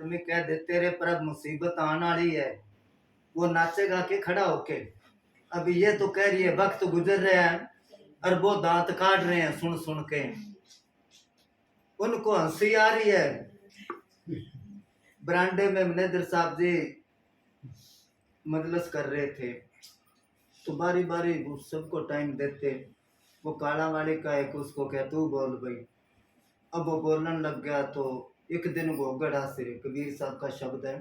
आदमी कह दे तेरे पर अब मुसीबत आने वाली है, वो नाचेगा कि खड़ा होके? अभी ये तो कह रही है वक्त गुजर रहा है और वो दांत काट रहे हैं सुन सुन के, उनको हंसी आ रही है। बरांडे में मैनेजर साहब जी मजलिस कर रहे थे, तो बारी बारी सबको टाइम देते। वो काला वाले का एक उसको कह तू बोल भाई। अब वो बोलने लग गया तो एक दिन घोगड़ा से कबीर साहब का शब्द है,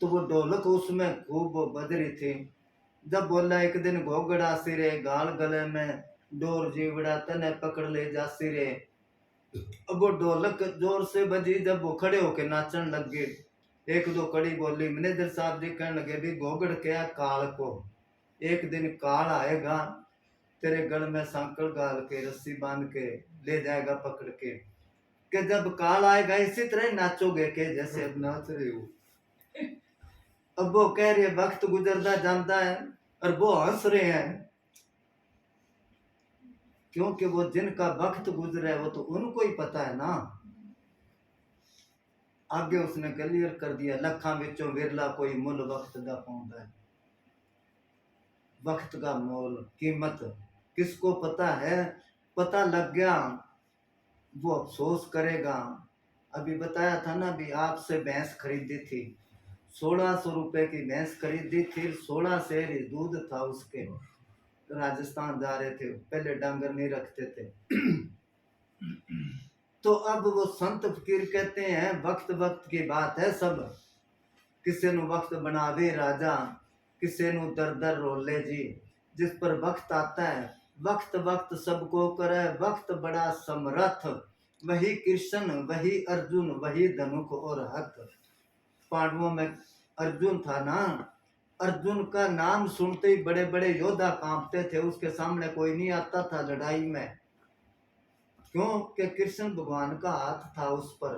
तो वो ढोलक उसमें खूब बज रही थी। जब बोला एक दिन घोगड़ा सिरे गाल गले में डोर जीवड़ा तने पकड़ ले जा सिरे। अब वो ढोलक जोर से बजी, जब वो खड़े होके नाचन लग गए। एक दो कड़ी बोली, मैनेजर साहब जी कहने लगे भी घोगड़ क्या काल को, एक दिन काल आएगा तेरे गल में सांकल गाल के रस्सी बांध के ले जाएगा पकड़ के, कि जब काल आएगा इसी तरह नाचोगे के जैसे अब नाच रहे हो। अब वो कह रही है वक्त गुजरता जाता है और वो हंस रहे हैं, क्योंकि वो जिनका वक्त गुजरा है वो तो उनको ही पता है ना। आगे उसने क्लियर कर दिया, लखा विचों विरला कोई मुल वक्त दा पाउंदा है। वक्त का मोल कीमत किसको पता है? पता लग गया वो अफसोस करेगा। अभी बताया था ना, अभी आपसे भैंस खरीदी थी, 1600 रुपए की भैंस खरीदी थी, 16 सेर ही दूध था उसके। राजस्थान जा रहे थे, पहले डांगर नहीं रखते थे। तो अब वो संत फकीर कहते हैं वक्त वक्त की बात है सब, किसे नु वक्त बनावे राजा, किसे नु दर दर रोले जी। जिस पर वक्त आता है वक्त वक्त सबको करे, वक्त बड़ा समर्थ, वही कृष्ण वही अर्जुन वही धनुक और हथ। पांडवों में अर्जुन था ना, अर्जुन का नाम सुनते ही बड़े बड़े योद्धा कांपते थे, उसके सामने कोई नहीं आता था लड़ाई में। क्यों? कि कृष्ण भगवान का हाथ था उस पर।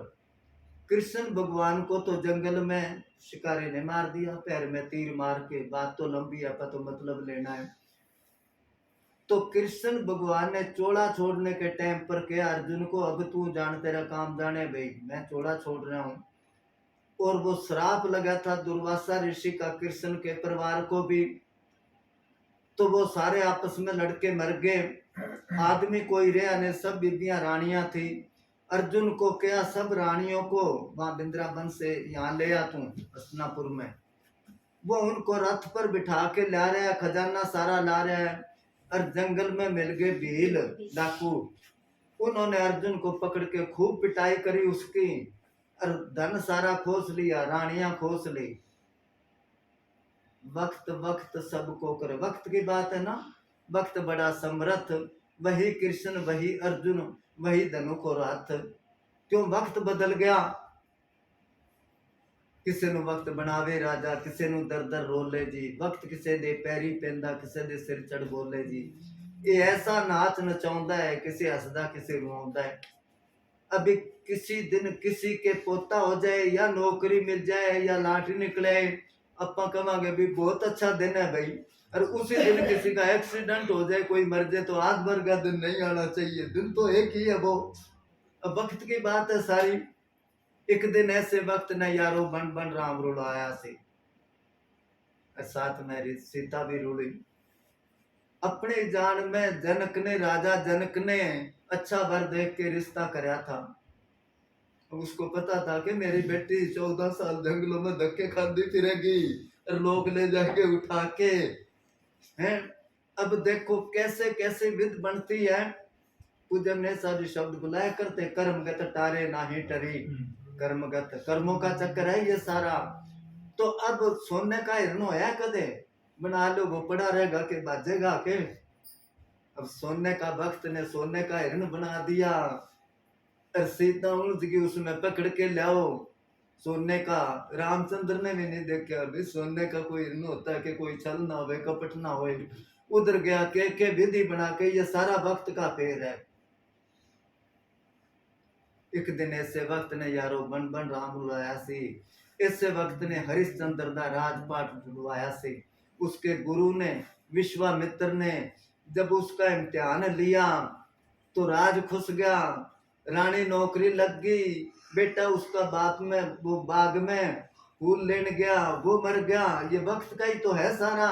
कृष्ण भगवान को तो जंगल में शिकारी ने मार दिया, पैर में तीर मार के। बात तो लंबी है पर तो मतलब लेना है। तो कृष्ण भगवान ने चोला छोड़ने के टाइम पर कहा अर्जुन को, अब तू जान, तेरा काम जाने भाई, मैं चोला छोड़ रहा हूं। और वो श्राप लगा था दुर्वासा ऋषि का कृष्ण के परिवार को भी, तो वो सारे आपस में लड़के मर गए, आदमी कोई रहा नहीं, सब बीबियां रानियां थी। अर्जुन को क्या, सब रानियों को वहां वृंदावन से यहाँ ले आ तू हस्तिनापुर में। वो उनको रथ पर बिठा के ला रहा है, खजाना सारा ला रहा है। और जंगल में मिल गए भील डाकू, उन्होंने अर्जुन को पकड़ के खूब पिटाई करी उसकी, और धन सारा खोस लिया, रानियां खोस ली। वक्त वक्त सबको करे, वक्त की बात है ना। वक्त बड़ा समर्थ, वही कृष्ण वही अर्जुन वही धनुक और हाथ। क्यों? वक्त बदल गया। किसे नु वक्त बनावे राजा, किसे नु दर दर रोले जी। वक्त किसे दे पैरी पेंदा, किसे दे सिर चढ़ बोले जी। ये ऐसा नाच नचाउंदा है, किसे हसदा किसे रोंदा है। अभी किसी दिन किसी के पोता हो जाए या नौकरी मिल जाए या लाटरी निकले, अपा कहांगे भी बहुत अच्छा दिन है भाई। और उसी दिन किसी का एक्सीडेंट हो जाए, कोई मर जाए, तो आज भर का दिन नहीं आना चाहिए, दिन तो एक ही है वो। अब वक्त की बात है सारी। एक दिन ऐसे वक्त न यारो बन बन राम रुलाया से, साथ में सीता भी रुली। अपने जान में जनक ने, राजा जनक ने अच्छा वर देख के रिश्ता कराया था। उसको पता था कि मेरी बेटी 14 साल जंगलों में धक्के खाती फिरेगी और लोग ले जाके उठा के हैं। अब देखो कैसे कैसे विध बनती है। पूजन ने सारे शब्द बुलाया करते, कर्मगत टारे नाही टरी, कर्मगत कर्मों का चक्कर है ये सारा। तो अब सोने का हिरण होया कदे, बना लो वो पड़ा रहेगा के बाजेगा के। अब सोने का भक्त ने सोने का हिरण बना दिया, और सीता उलझ गई, उसमें पकड़ के लाओ सोने का। रामचंद्र ने भी नहीं देखा अभी सोने का कोई हिरण होता है कि कोई छल ना हो, कपट ना हो। उधर गया के विधि बना के, ये सारा वक्त का फेर है। एक दिन ऐसे वक्त ने यारो बन बन राम बुलाया सी, ऐसे वक्त ने हरिश्चंद्र का राजपाट बुलवाया सी। उसके गुरु ने विश्वामित्र ने जब उसका इम्तिहान लिया तो राज खुस गया। रानी नौकरी लग गई, बेटा उसका बाप में वो बाग में फूल लेने गया, वो मर गया, ये वक्त का ही तो है सारा।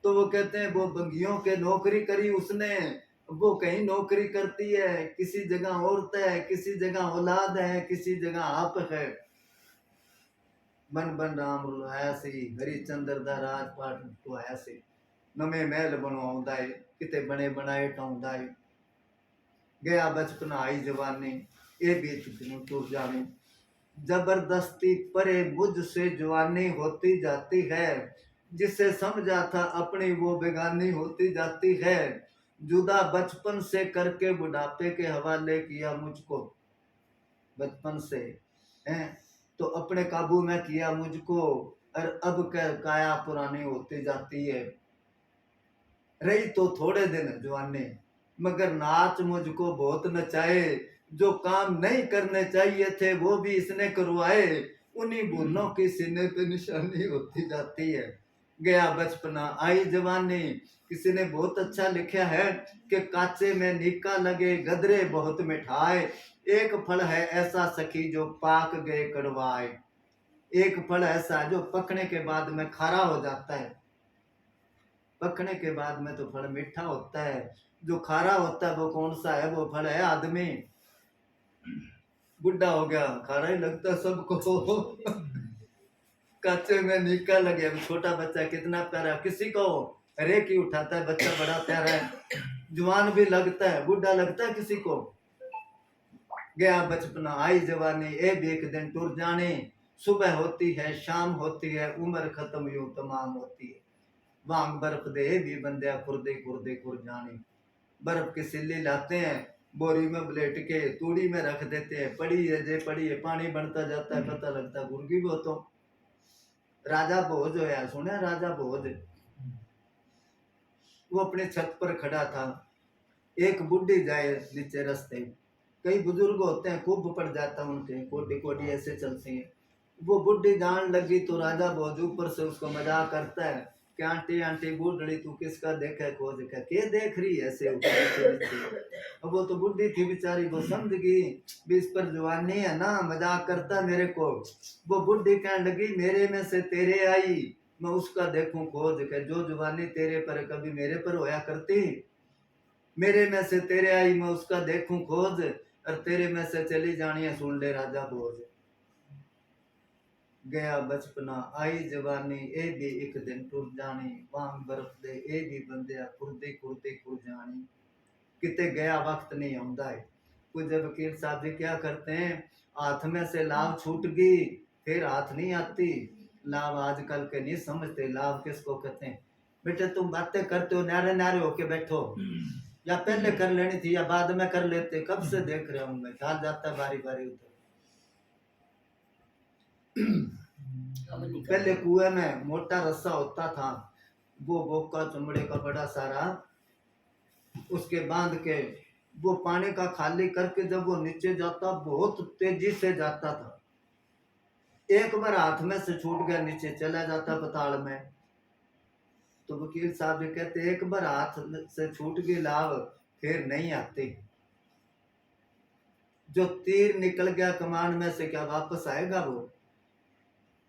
तो वो कहते हैं वो बंगियों के नौकरी करी उसने, वो कहीं नौकरी करती है, किसी जगह औरत है, किसी जगह औलाद है, किसी जगह आप है। बन बन राम ऐसी हरिचंद्र दा राजपाट तो ऐसे नवे महल बनवाउंदा है, किते बने बनाए टाउंदा है। गया बचपन आई जवानी, ये बीत दिन टूट जाने। जबरदस्ती परे मुझसे जवानी होती जाती है, जिसे समझा था अपनी वो बेगानी होती जाती है। जुदा बचपन से करके बुढ़ापे के हवाले किया मुझको, बचपन से हैं तो अपने काबू में किया मुझको, और अब काया पुरानी होती जाती है। रही तो थोड़े दिन जवानी, मगर नाच मुझको बहुत नचाए। जो काम नहीं करने चाहिए थे वो भी इसने करवाए। उन्हीं भूलों की सीने पे निशानी होती जाती है। गया बचपना आई जवानी। किसी ने बहुत अच्छा लिखा है कि काचे में निका लगे गदरे बहुत मिठाए। एक फल है ऐसा सखी जो पाक गए कड़वाए। एक फल ऐसा जो पकने के बाद में खारा हो जाता है, पकने के बाद में तो फल मीठा होता है। जो खारा होता है वो कौन सा है? वो फल है आदमी। बुढ़ा हो गया खारा ही लगता है सबको। कच्चे में निका लगे। अब छोटा बच्चा कितना प्यारा, किसी को रेक ही उठाता है, बच्चा बड़ा प्यारा है, जवान भी लगता है, बुढ़ा लगता है किसी को। गया बचपना आई जवानी, ए भी एक दिन टूर जाने। सुबह होती है शाम होती है, उम्र खत्म यूं तमाम होती है। वांग बर्फ दे भी बंदे खुरदे खुरदे खुर जाने। बर्फ की सिल्ली लाते हैं, बोरी में ब्लेट के तूड़ी में रख देते हैं, पड़ी है जे पड़ी है, पानी बनता जाता है, पता लगता है गुर्गी वो तो। राजा भोज होया, सुने राजा भोज? वो अपने छत पर खड़ा था, एक बुढ़ी जाए नीचे रास्ते। कई बुजुर्ग होते हैं खूब पड़ जाता है उनके, कोडी कोडी ऐसे चलते हैं। वो बुढ़ी जान लगी तो राजा भोज ऊपर से उसको मजाक करता है कि आंटी आंटी बूढ़ी तू किसका देखे खोज के देख रही है ऐसे ऊपर नीचे नीचे। अब वो तो बुढ़ी थी बेचारी, वो समझ गई भी इस पर जवानी है ना, मजाक करता मेरे को। वो बुढ़ी कहने लगी मेरे में से तेरे आई, मैं उसका देखूं खोज के। जो जवानी तेरे पर कभी मेरे पर होया करती, मेरे में से तेरे आई मैं उसका देखूं खोज, और तेरे में से चली जानी है सुन ले राजा भोज। गया बचपना आई जवानी, ए भी एक दिन टुर जानी। वांग बर्फ दे ए भी बंदे खुरदे खुरदे खुर जानी। किते गया वक्त नहीं आंदा है। कुछ जब वकील साहब जी क्या करते हैं, हाथ में से लाभ छूट गई फिर हाथ नहीं आती। लाभ आजकल के नहीं समझते, लाभ किसको कहते हैं। बेटे तुम बातें करते हो, नारे नारे होके बैठो, या पहले कर लेनी थी या बाद में कर लेते। कब से देख रहा हूं मैं, ख्याल जाता है बारी बारी उधर। पहले कुएं में मोटा रस्सा होता था, वो बोका चमड़े का बड़ा सारा, उसके बांध के वो पानी का खाली करके जब वो नीचे जाता बहुत तेजी से जाता था। एक बार हाथ में से छूट गया नीचे चला जाता पताल में। तो वकील साहब जी कहते एक बार हाथ से छूट गई लाभ फिर नहीं आती। जो तीर निकल गया कमान में से क्या वापस आएगा? वो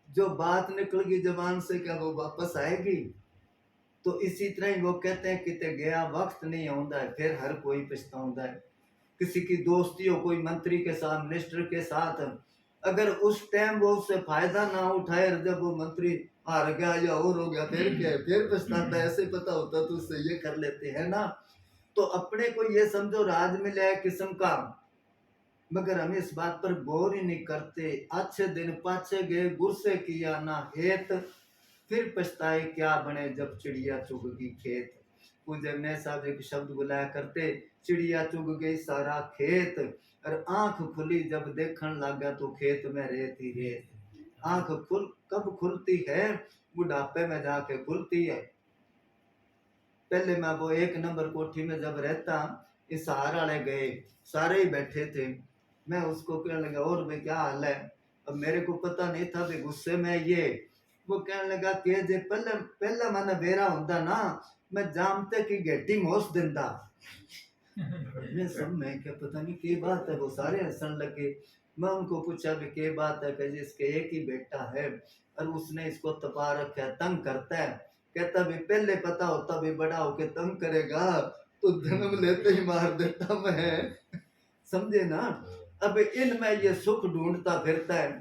जो बात निकल गई जबान से क्या वो वापस आएगी? तो इसी तरह ही वो कहते हैं किते गया वक्त नहीं आंदा है फिर हर कोई पछताउंदा है। किसी की दोस्ती हो कोई मंत्री के साथ, मिनिस्टर के साथ, अगर उस टाइम वो उससे फायदा ना उठाए, जब वो मंत्री हार गया या और हो गया फिर क्या है, फिर पछताता है। ऐसे पता होता तो उससे ये कर लेते हैं ना। तो अपने को ये समझो राज मिला है किस्म का, मगर हम इस बात पर गौर ही नहीं करते। अच्छे दिन पाछे गए गुस्से किया ना हेत, फिर पछताए क्या बने जब चिड़िया चुग गई खेत। पूज्य ने साहब एक शब्द बुलाया करते, चिड़िया चुग गई सारा खेत, और आंख खुली जब देखने लगा तो खेत में रेत ही रेत। आंख खुल कब खुलती है? बुढ़ापे में जाके खुलती है। पहले मैं वो एक नंबर कोठी में जब रहता, इस सहारा वाले गए, सारे ही बैठे थे। मैं उसको कहने लगा और भाई क्या हाल है? अब मेरे को पता नहीं था कि गुस्से में ये। वो कहने लगा कि जे पहले पहले मैंने बेरा होता ना, मैं जामते की गेटी मोस दिंदा। मैं सब मैं क्या पता नहीं क्या बात है, वो सारे हंसने लगे। मैं उनको पूछा भी क्या बात है, कहे इसके एक ही बेटा है और उसने इसको तपा रखा है, तंग करता है। कहता भी पहले पता होता भी बड़ा होके तंग करेगा तो जन्म लेते ही मार देता मैं। समझे ना। अब इनमें ये सुख ढूंढता फिरता है।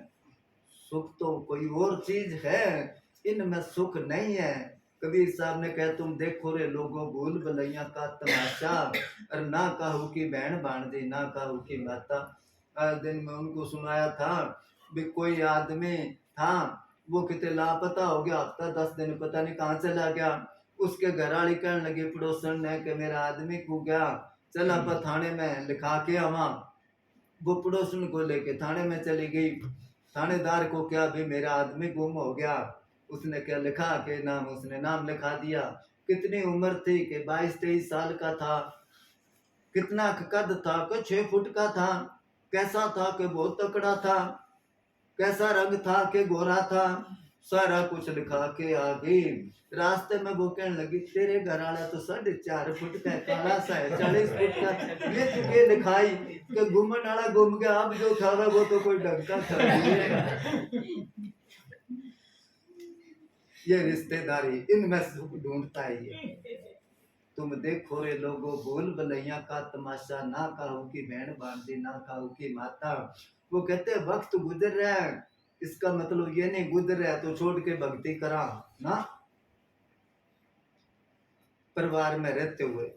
सुख तो कोई और चीज है, इनमें सुख नहीं है। कबीर साहब ने कहा तुम देखो रे लोगों भूल भलैया का तमाशा, और ना कहू की बहन भांजी ना कहू की माता। आज दिन में उनको सुनाया था भी कोई आदमी था, वो कितने लापता हो गया, हफ्ता 10 दिन पता नहीं कहाँ चला गया। उसके घर वाली कहने लगी पड़ोसन ने कि मेरा आदमी खो गया, चल आप थाने में लिखा के आवा। वो पड़ोसन को लेके थाने में चली गई। थानेदार को क्या भी मेरा आदमी गुम हो गया। उसने क्या लिखा के नाम, उसने नाम लिखा दिया। कितनी उम्र थी कि 22-23 साल का था। कितना कद था कि 6 फुट का था। कैसा था कि बहुत तकड़ा था। कैसा रंग था कि गोरा था। सारा कुछ लिखा के आ गई। रास्ते में वो कहने लगी तेरे घर वाला तो 4.5 फुट का काला सा है, 40 फुट का, ये तुझे लिखाई कि घूमन वाला घूम गया, अब जो था वो तो कोई ढंग का था नहीं। ये रिश्तेदारी इनमें सुख ढूंढता है ये। तुम देखो रे लोगों भूल भलैया का तमाशा, ना कहू की बहन भांजी ना कहू की माता। वो कहते हैं वक्त गुजर रहा है, इसका मतलब ये नहीं गुजर रहा है तो छोड़ के भक्ति करा ना। परिवार में रहते हुए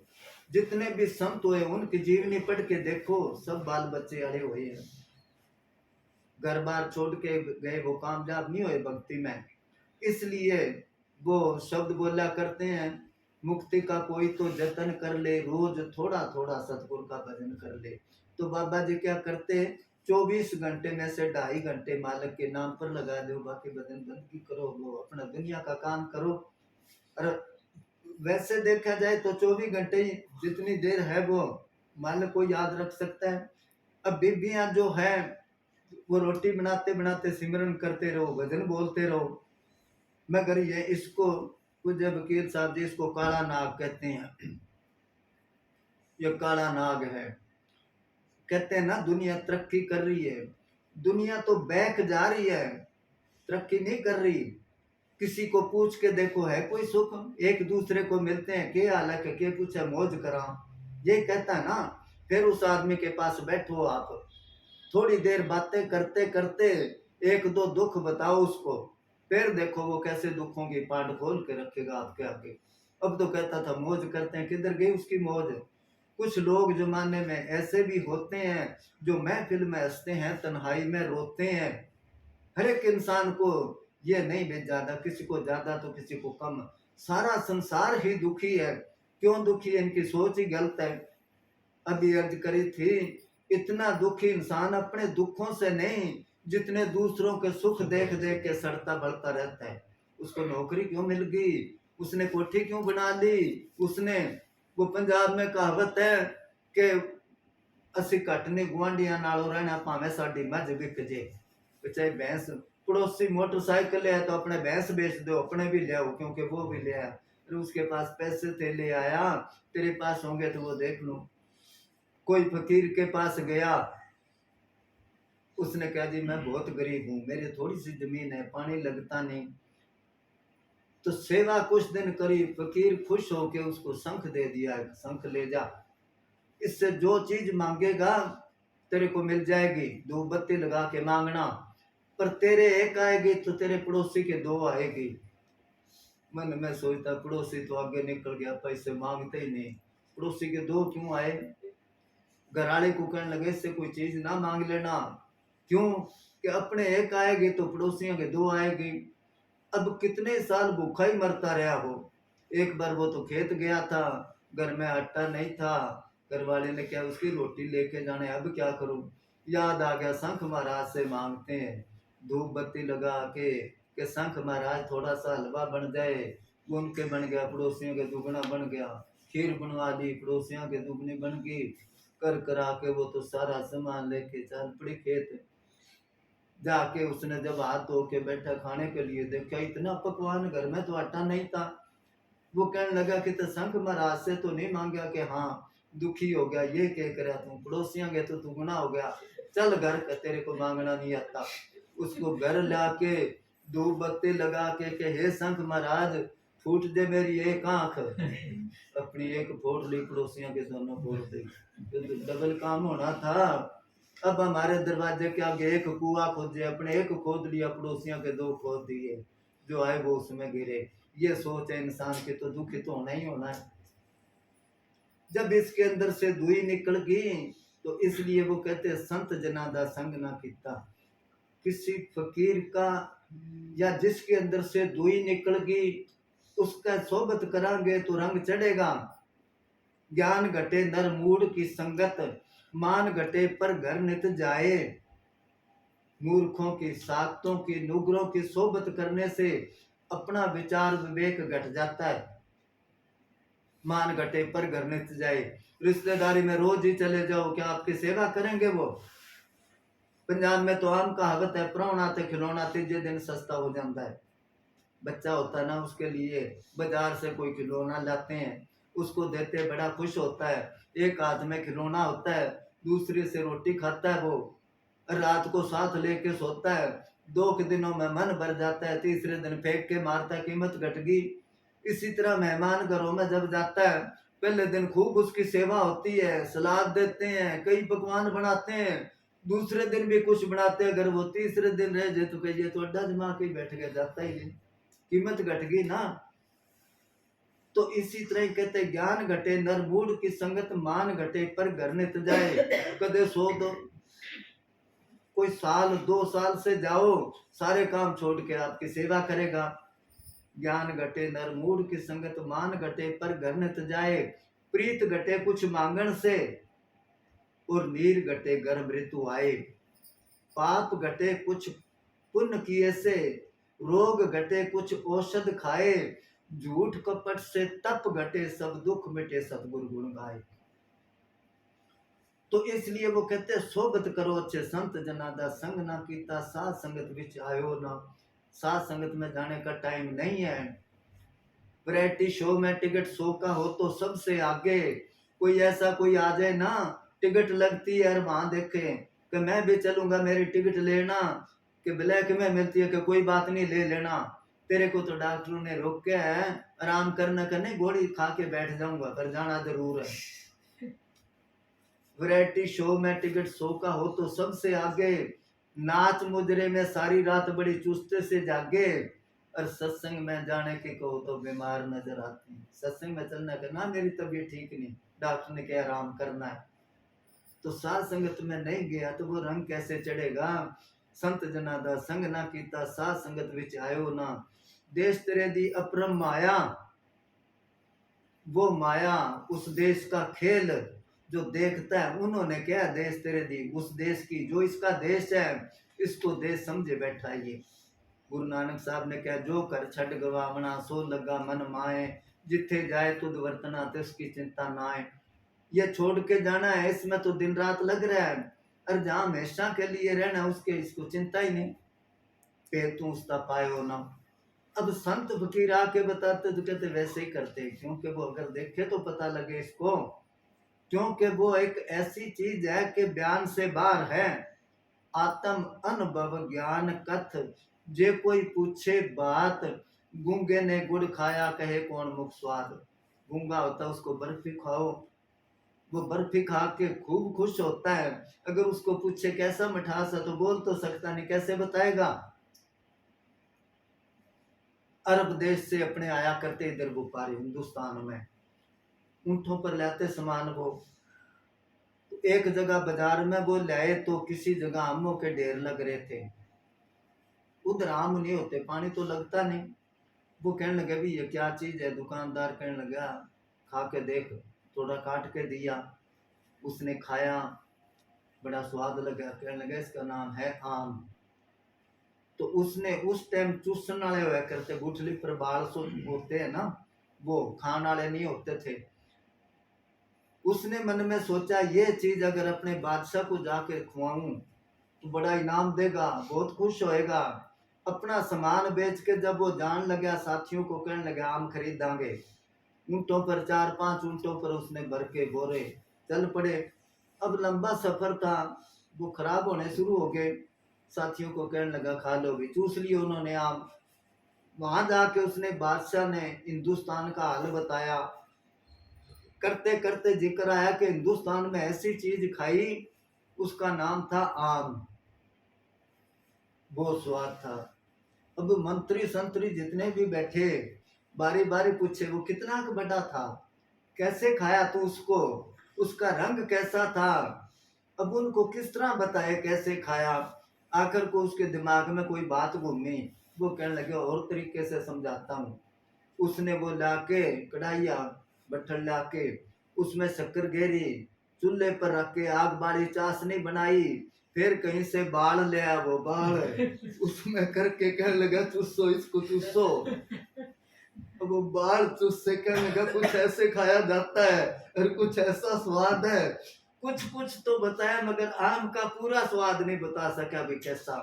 जितने भी संत हुए उनकी जीवनी पढ़ के देखो, सब बाल बच्चे अड़े हुए हैं। घर बार छोड़ के गए, वो कामयाब नहीं हुए भक्ति में। इसलिए वो शब्द बोला करते हैं, मुक्ति का कोई तो जतन कर ले, रोज थोड़ा थोड़ा सतगुरु का भजन कर ले। तो बाबा जी क्या करते, 24 घंटे में से 2.5 घंटे मालिक के नाम पर लगा दो, बाकी भजन बंदगी करो, वो अपना दुनिया का काम करो। और वैसे देखा जाए तो 24 घंटे ही जितनी देर है वो मालिक को याद रख सकता है। अब बीबियां जो है वो रोटी बनाते बनाते सिमरन करते रहो, भजन बोलते रहो। मगर ये इसको कुछ वकील साहब जी इसको काला नाग कहते हैं। ये काला नाग है। कहते हैं ना दुनिया तरक्की कर रही है, दुनिया तो बैक जा रही है, तरक्की नहीं कर रही। किसी को पूछ के देखो है कोई सुख, एक दूसरे को मिलते हैं क्या हाल है के पूछे मौज करा, ये कहता है ना। फिर उस आदमी के पास बैठो आप, थोड़ी देर बातें करते करते एक दो दुख बताओ उसको, फिर देखो वो कैसे दुखों की पाट खोल के रखेगा आपके आगे। अब तो कहता था मौज करते हैं, किधर गई उसकी मौज। कुछ लोग जमाने में ऐसे भी होते हैं जो महफिल में हंसते हैं तन्हाई में रोते हैं। हर एक इंसान को ये नहीं भी ज्यादा, किसी को ज्यादा तो किसी को कम, सारा संसार ही दुखी है। क्यों दुखी है, इनकी सोच ही गलत है। अभी अर्ज करी थी, इतना दुखी इंसान अपने दुखों से नहीं जितने दूसरों के सुख देख देख के सड़ता बढ़ता रहता है। उसको नौकरी क्यों मिल गई, उसने कोठी क्यों बना ली, उसने वो पंजाब में कहावत है कि असी कटने गुआंढियां नालों रहना भावें साडी मझ बिक जे। चाहे भैंस, पड़ोसी मोटरसाइकिल है तो अपने भैंस बेच दो, अपने भी ले आओ क्योंकि वो भी ले आया। फिर उसके पास पैसे थे ले आया, तेरे पास होंगे तो वो देख लो। कोई फकीर के पास गया, उसने कहा जी मैं बहुत गरीब हूँ, मेरी थोड़ी सी जमीन है, पानी लगता नहीं। तो सेवा कुछ दिन करी, फकीर खुश होके उसको शंख दे दिया, शंख ले जा, इससे जो चीज मांगेगा तेरे को मिल जाएगी, धूप बत्ती लगा के मांगना, पर तेरे एक आएगी तो तेरे पड़ोसी के 2 आएगी। मन में सोचता पड़ोसी तो आगे निकल गया, पैसे मांगते ही नहीं, पड़ोसी के 2 क्यों आए। घराले को कहने लगे इससे कोई चीज ना मांग लेना, क्यों कि अपने एक आएगी तो पड़ोसियों के 2 आएगी। अब कितने साल भूखा ही मरता रहा वो। एक बार वो तो खेत गया था, घर में आटा नहीं था, घर वाले ने क्या उसकी रोटी लेके जाने, अब क्या करूं। याद आ गया शंख महाराज से मांगते हैं, धूप बत्ती लगा के शंख महाराज थोड़ा सा हलवा बन जाए। वो उनके बन गया, पड़ोसियों के दुगना बन गया। खीर बनवा ली, पड़ोसियों के दुगनी बन गई। कर करा के वो तो सारा सामान लेके चल पड़ी खेत। जाके उसने जब हाथ धो के बैठा खाने के लिए, देखा इतना पकवान, घर में तो आटा नहीं था। वो कहने लगा कि तो शंख महाराज से तो नहीं मांगा कि हाँ दुखी हो गया, ये क्या करा तू, पड़ोसियों के तो तू गुना हो गया, चल घर का, तेरे को मांगना नहीं आता। उसको घर लाके धूप बत्ती लगा के हे शंख महाराज फूट दे मेरी एक आंख, अपनी एक फोड़ ली, पड़ोसियों के दोनों फोड़ दी। तो डबल काम होना था। अब हमारे दरवाजे के आगे एक कुआ खोदे, अपने एक खोद लिया, पड़ोसियों के दो खोद दिए, जो आए वो उसमें गिरे। ये सोच है इंसान की, तो दुखी तो होना ही होना है। जब इसके अंदर से दुई निकल गई, तो इसलिए वो कहते हैं संत जना दा संग ना कीता। किसी फकीर का या जिसके अंदर से दुई निकल गई, उसका सोबत करांगे तो रंग चढ़ेगा। ज्ञान घटे नर मूड की संगत, मान घटे पर घर नित जाए। मूर्खों की, साक्तों की, नुगरों की सोबत करने से अपना विचार विवेक घट जाता है। मान घटे पर घर नित जाए। रिश्तेदारी में रोज ही चले जाओ, क्या आपकी सेवा करेंगे वो? पंजाब में तो आम कहावत है, प्राहुणा ते खिलौना तीजे दिन सस्ता हो जाता है। बच्चा होता है ना, उसके लिए बाजार से कोई खिलौना लाते हैं, उसको देते, बड़ा खुश होता है। एक हाथ में खिलौना होता है, दूसरे से रोटी खाता है वो, रात को साथ लेके सोता है। 2 दिनों में मन भर जाता है, तीसरे दिन फेंक के मारता है, कीमत घट गई। इसी तरह मेहमान घरों में जब जाता है, पहले दिन खूब उसकी सेवा होती है, सलाद देते हैं, कई पकवान बनाते हैं, दूसरे दिन भी कुछ बनाते हैं। अगर वो तीसरे दिन रह जाए तो कहिए तो अड्डा जमा के बैठ गया, जाता ही नहीं, कीमत घट गई ना। तो इसी तरह कहते ज्ञान घटे नर मूड की संगत, मान घटे पर घर नित जाए। कदे सो दो कोई साल 2 साल से जाओ, सारे काम छोड़ के आपकी सेवा करेगा। ज्ञान घटे नर मूड की संगत, मान घटे पर घर नित जाए। प्रीत घटे कुछ मांगण से, और नीर घटे गर्भ ऋतु आए। पाप घटे कुछ पुण्य किए से, रोग घटे कुछ औषध खाए। झूठ कपट से तप घटे, सब दुख मिटे सतगुरु गुण गाए। तो इसलिए वो कहते हैं सोबत करो अच्छे संत जना दा संग ना कीता, साध संगत विच आयो ना। साध संगत में जाने का टाइम नहीं है। वैरायटी शो में टिकट 100 का हो तो सबसे आगे। कोई ऐसा कोई आ जाए ना, टिकट लगती है और वहां देखे कि मैं भी चलूंगा, मेरी टिकट लेना, कि ब्लैक में मिलती है कि कोई बात नहीं ले लेना, तेरे को तो डॉक्टरों ने रोका है, आराम करने का नहीं, गोली खा के बैठ जाऊंगा, पर जाना जरूर है। वैरायटी शो में टिकट 100 का हो तो सबसे आगे। नाच मुजरे में सारी रात बड़ी चुस्ते से जागे, और सत्संग में जाने के कहो तो बीमार नजर आते हैं। सत्संग में चलना का ना, मेरी तबीयत ठीक नहीं, डॉक्टर ने कहा आराम करना है। तो साध संगत में नहीं गया तो वो रंग कैसे चढ़ेगा? संत जना दा संग ना कीता, साध संगत विच आयो ना। देश तेरे दी अपरम माया, वो माया उस देश का खेल जो देखता है, उन्होंने क्या देश तेरे दी, उस देश की जो इसका देश है, इसको देश समझे बैठा है ये। गुरु नानक साहब ने कहा जो कर छड़ गवावना, सो लगा मन माए। जिथे जाए तुद वर्तना, तिसकी चिंता ना आए। ये छोड़ के जाना है, इसमें तो दिन रात लग रहा है, और जहां हमेशा के लिए रहना उसके इसको चिंता ही नहीं, पे तू उसका पाए हो ना। अब संत फकीर आके बताते तो कहते वैसे ही करते, क्योंकि वो अगर देखे तो पता लगे इसको, क्योंकि वो एक ऐसी चीज है कि बयान से बाहर है। आत्म अनुभव ज्ञान कथ, जे कोई पूछे बात, गूंगे ने गुड़ खाया कहे कौन मुख स्वाद। गूंगा होता है उसको बर्फी खाओ, वो बर्फी खा के खूब खुश होता है। अगर उसको पूछे कैसा मिठास है तो बोल तो सकता नहीं, कैसे बताएगा? अरब देश से अपने आया करते इधर व्यापारी हिंदुस्तान में, ऊंटों पर लाते सामान वो। एक जगह बाजार में वो लाए तो किसी जगह आमों के ढेर लग रहे थे। उधर आम नहीं होते, पानी तो लगता नहीं। वो कहने लगे भी ये क्या चीज है? दुकानदार कहने लगा खा के देख। थोड़ा काट के दिया, उसने खाया, बड़ा स्वाद लगा, कहने लगा इसका नाम है आम। तो उसने उस टाइम चूसने वाले हुआ करते, गुठली पर बाल सो होते हैं ना, वो खाने वाले नहीं होते थे। उसने मन में सोचा ये चीज अगर अपने बादशाह को जाके खुआऊं तो बड़ा इनाम देगा, बहुत खुश होएगा। अपना सामान बेच के जब वो जान लगा, साथियों को कहने लगा आम खरीदांगे। ऊंटों पर 4-5 ऊंटों पर उसने भर के बोरे चल पड़े। अब लंबा सफर था, वो खराब होने शुरू हो गए। साथियों को कहने लगा खा लो भी, चूस लिए उन्होंने आम। वहां जाके उसने बादशाह ने हिंदुस्तान का हाल बताया। करते करते जिक्र आया कि हिंदुस्तान में ऐसी चीज खाई, उसका नाम था आम। बहुत स्वाद था। अब मंत्री संतरी जितने भी बैठे, बारी बारी पूछे वो कितना बड़ा था, कैसे खाया तू उसको, उसका रंग कैसा था। अब उनको किस तरह बताए कैसे खाया। आखिर को उसके दिमाग में कोई बात घूमी। वो कहने लगे और तरीके से समझाता हूँ। उसने वो लाके कढ़ाइया बट्ठल लाके उसमें शक्कर गेरी, चूल्हे पर रख के आग बाड़ी चाशनी बनाई, फिर कहीं से बाल ले आया, वो बाल उसमें करके कहने लगा चुस्सो इसको चुस्सो। अब वो बाल चुस्से कहने लगा कुछ ऐसे खाया जाता है और कुछ ऐसा स्वाद है। कुछ कुछ तो बताया मगर आम का पूरा स्वाद नहीं बता सका भी कैसा।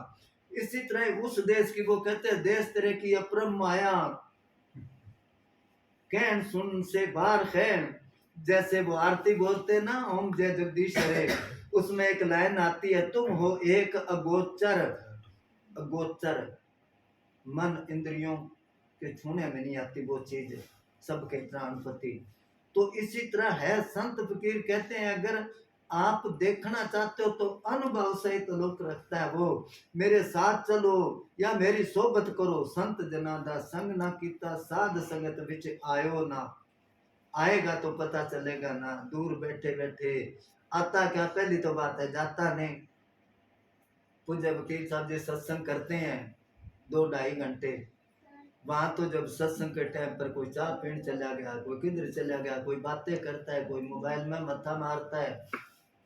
इसी तरह उस देश की वो कहते हैं देश तेरे की अपरम माया, कहन सुन से बार खैन। जैसे वो आरती बोलते ना ओम जय जगदीश हरे, उसमें एक लाइन आती है तुम हो एक अगोचर। अगोचर मन इंद्रियों के छूने में नहीं आती वो चीज, सबके प्राणपति। तो इसी तरह है संत फकीर कहते हैं अगर आप देखना चाहते हो तो अनुभव सहित लोक रखता है वो। मेरे साथ चलो या मेरी सोबत करो, संत जना दा संग ना कीता, साध संगत विच आयो ना। आएगा तो पता चलेगा ना, दूर बैठे बैठे आता क्या, पहली तो बात है जाता नहीं। पूज्य वकील साहब जी सत्संग करते हैं 2-2.5 घंटे, वहां तो जब सत्संग के टाइम पर कोई चाय पीने चला गया, कोई किधर चला गया, कोई बातें करता है, कोई मोबाइल में मत्था मारता है।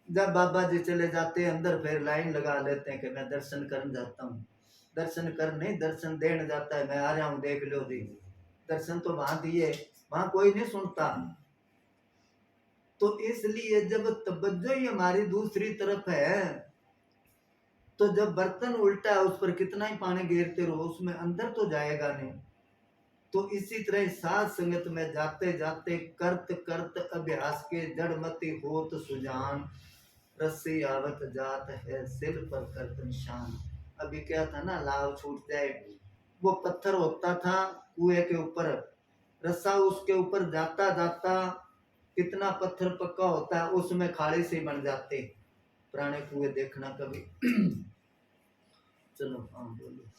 जब बाबा जी चले जाते हैं अंदर फिर लाइन लगा लेते हैं कि मैं दर्शन करने जाता हूँ। दर्शन कर नहीं, दर्शन देने जाता है, मैं आ रहा हूँ देख लो जी। दर्शन तो वहां दिए, वहां कोई नहीं सुनता। तो इसलिए जब तवज्जो ही हमारी दूसरी तरफ है, तो जब बर्तन उल्टा है उस पर कितना ही पानी गिरते रहो उसमें अंदर तो जाएगा नहीं। तो इसी तरह साध संगत में जाते जाते करत करत अभ्यास के जड़मति होत सुजान, रस्सी आवत जात है सिर पर करत निशान। अभी क्या था ना, लाव छूट जाए, वो पत्थर होता था कुएं के ऊपर, रस्सा उसके ऊपर जाता जाता कितना पत्थर पक्का होता है उसमें खाड़ी से बन जाते। पुराने कुएं देखना कभी। चलो हाँ बोलो।